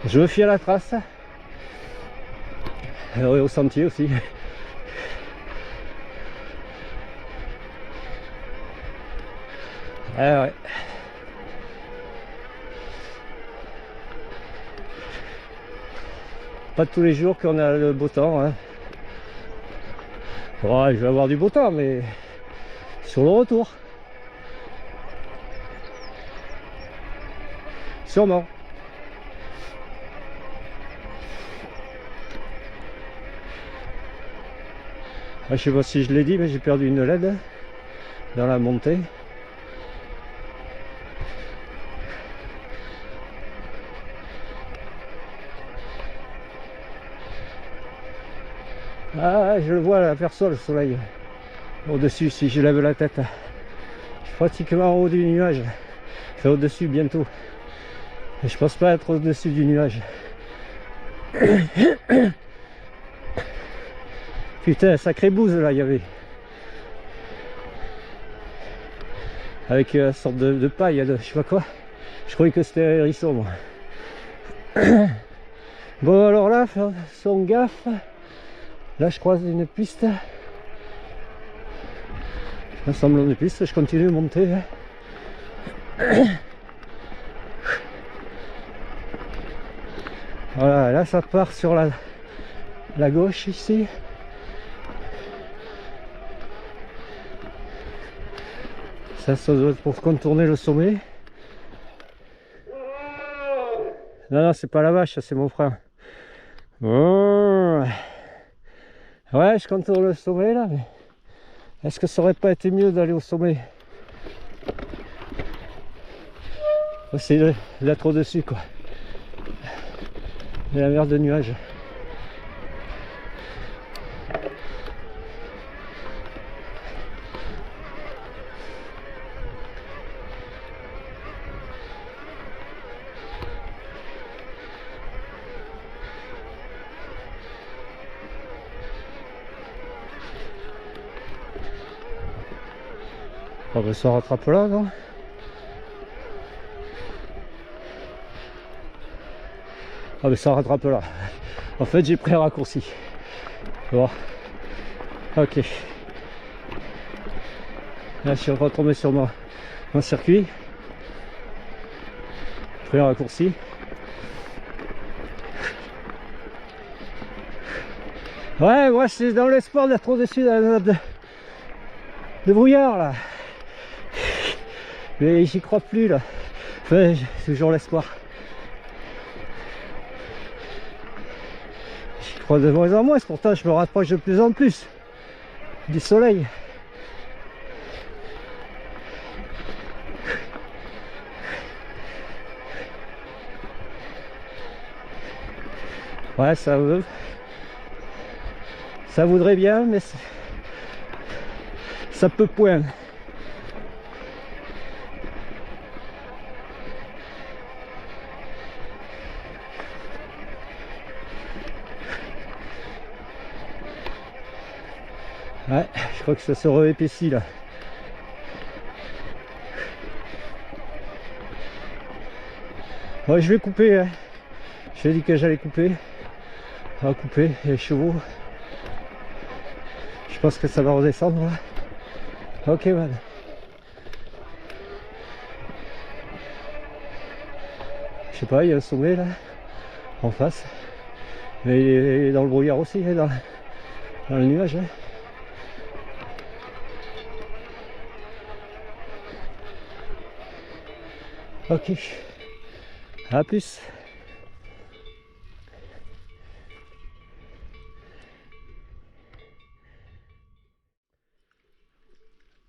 Je me fie à la trace. Et au sentier aussi. Ah ouais. Pas tous les jours qu'on a le beau temps, hein. Ouais, je vais avoir du beau temps, mais sur le retour. Sûrement. Je sais pas si je l'ai dit, mais j'ai perdu une LED dans la montée. Ah, je le vois, la personne, le soleil au-dessus. Si je lève la tête, je suis pratiquement en haut du nuage. Enfin, au-dessus bientôt. Et je pense pas être au-dessus du nuage. Putain, sacré bouse là, il y avait. Avec une sorte de paille, de je sais pas quoi. Je croyais que c'était un hérisson, moi. Bon, alors là, son gaffe. Là, je croise une piste. Un semblant de piste, je continue de monter. Voilà, là, ça part sur la gauche ici. Ça doit être pour contourner le sommet. Non, non, c'est pas la vache, c'est mon frère. Oh. Ouais, je contourne le sommet là, mais est-ce que ça aurait pas été mieux d'aller au sommet? C'est d'être au-dessus, quoi. Et la mer de nuages. On va se rattraper là, non? Ah mais ça rattrape là. En fait j'ai pris un raccourci. Bon. Ok. Là je suis retombé sur mon circuit. J'ai pris un raccourci. Ouais, moi c'est dans l'espoir d'être au-dessus de brouillard là. Mais j'y crois plus là. Enfin, j'ai toujours l'espoir. J'y crois de moins en moins, pourtant je me rapproche de plus en plus du soleil. Ouais, ça voudrait bien, mais ça peut point. Ouais, je crois que ça se réépaissit là. Ouais, je vais couper. Hein. J'ai dit que j'allais couper. On va couper les chevaux. Je pense que ça va redescendre là. Ok, man. Je sais pas, il y a un sommet là, en face. Mais il est dans le brouillard aussi, il est dans le nuage. Hein. Ok, à plus.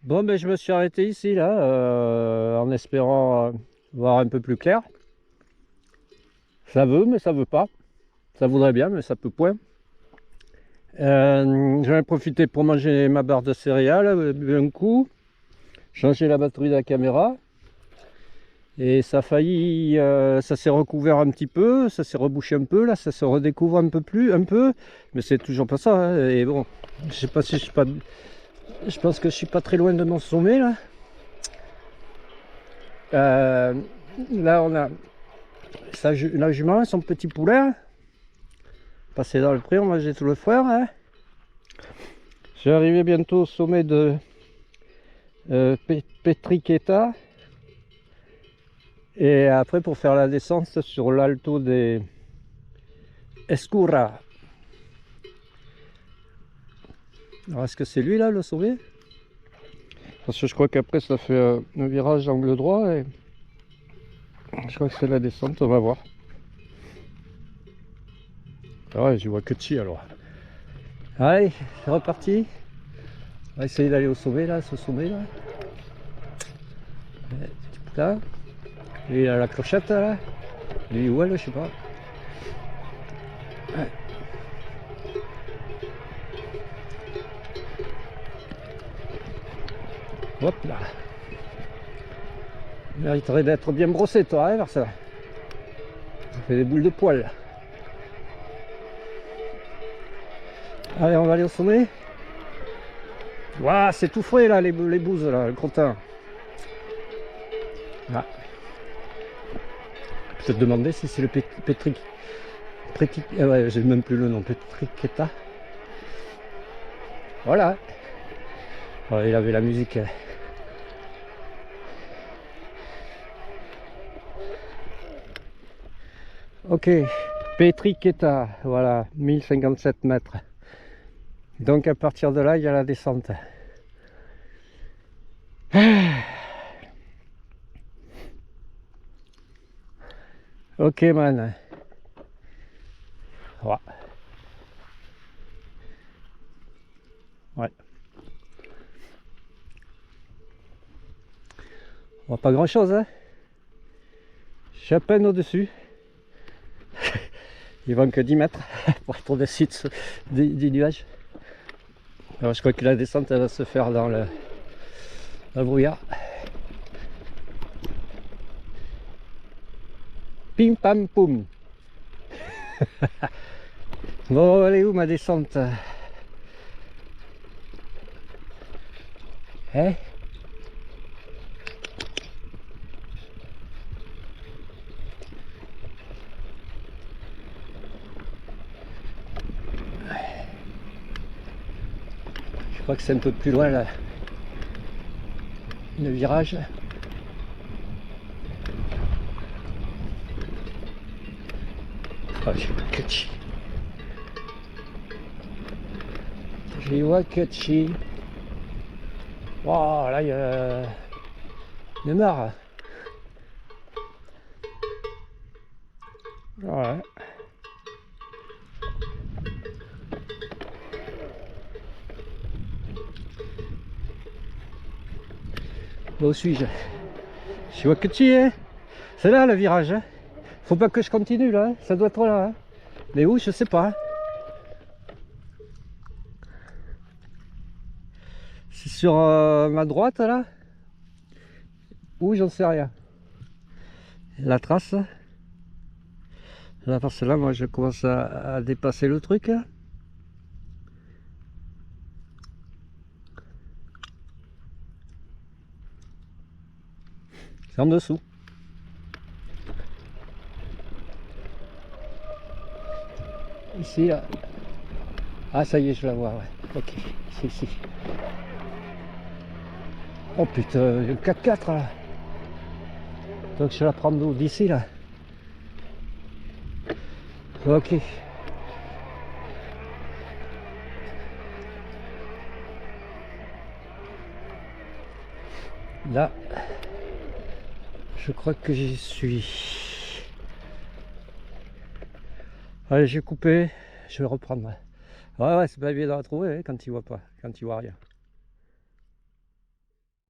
Bon, ben je me suis arrêté ici là, en espérant voir un peu plus clair. Ça veut, mais ça veut pas. Ça voudrait bien, mais ça peut point. J'en ai profité pour manger ma barre de céréales, un coup, changer la batterie de la caméra. Et ça a failli, ça s'est recouvert un petit peu, ça s'est rebouché un peu, là ça se redécouvre un peu, mais c'est toujours pas ça. Hein. Et bon, je sais pas si je suis pas, je pense que je suis pas très loin de mon sommet là. Là on a la jument, son petit poulet. passer dans le pré, on mangeait tout le foin. Hein. Je vais arriver bientôt au sommet de Petriqueta. Et après pour faire la descente sur l'alto des Escura. Alors est-ce que c'est lui là le sommet? Parce que je crois qu'après ça fait un virage angle droit et je crois que c'est la descente, on va voir. Ah ouais, je vois que Chi alors. Allez, c'est reparti. On va essayer d'aller au sommet là, ce sommet là. Là. Et il a la clochette là. Il est où elle, je sais pas. Ouais. Hop là. Il mériterait d'être bien brossé toi, hein, vers ça. Ça fait des boules de poils. Allez, on va aller au sommet. Waouh, c'est tout frais là, les bouses là, le crottin. Ah. Je vais te demander si c'est le ouais, j'ai même plus le nom, Petriqueta. Voilà. Alors, il avait la musique. Ok, Petriqueta, voilà, 1057 mètres. Donc à partir de là, il y a la descente. Ok man. Ouais. Ouais. On voit pas grand chose, hein. Je suis à peine au-dessus. Il manque que 10 mètres pour être au-dessus du nuage. Alors je crois que la descente elle va se faire dans le brouillard. Pim pam poum. Bon, elle est où ma descente? Hein? Je crois que c'est un peu plus loin là. Le virage. Oh, j'ai vois que Chi. J'y vois que Chi. Wow, là il y a une mare. Ouais. Où suis-je? Je vois que Chi, hein. C'est là le virage. Hein. Faut pas que je continue là, hein. Ça doit être là. Hein. Mais où, je sais pas. C'est sur ma droite là. Où, j'en sais rien. La trace. Là, parce que là, moi, je commence à dépasser le truc. Là. C'est en dessous. Ici, là. Ah, ça y est, je la vois, ouais. Ok, c'est ici. Oh putain, il y a le 4x4 là. Donc je la prends d'où? D'ici là. Ok. Là, je crois que j'y suis. Allez, j'ai coupé, je vais reprendre. Ouais, c'est pas évident à trouver hein, quand tu vois pas, quand tu vois rien.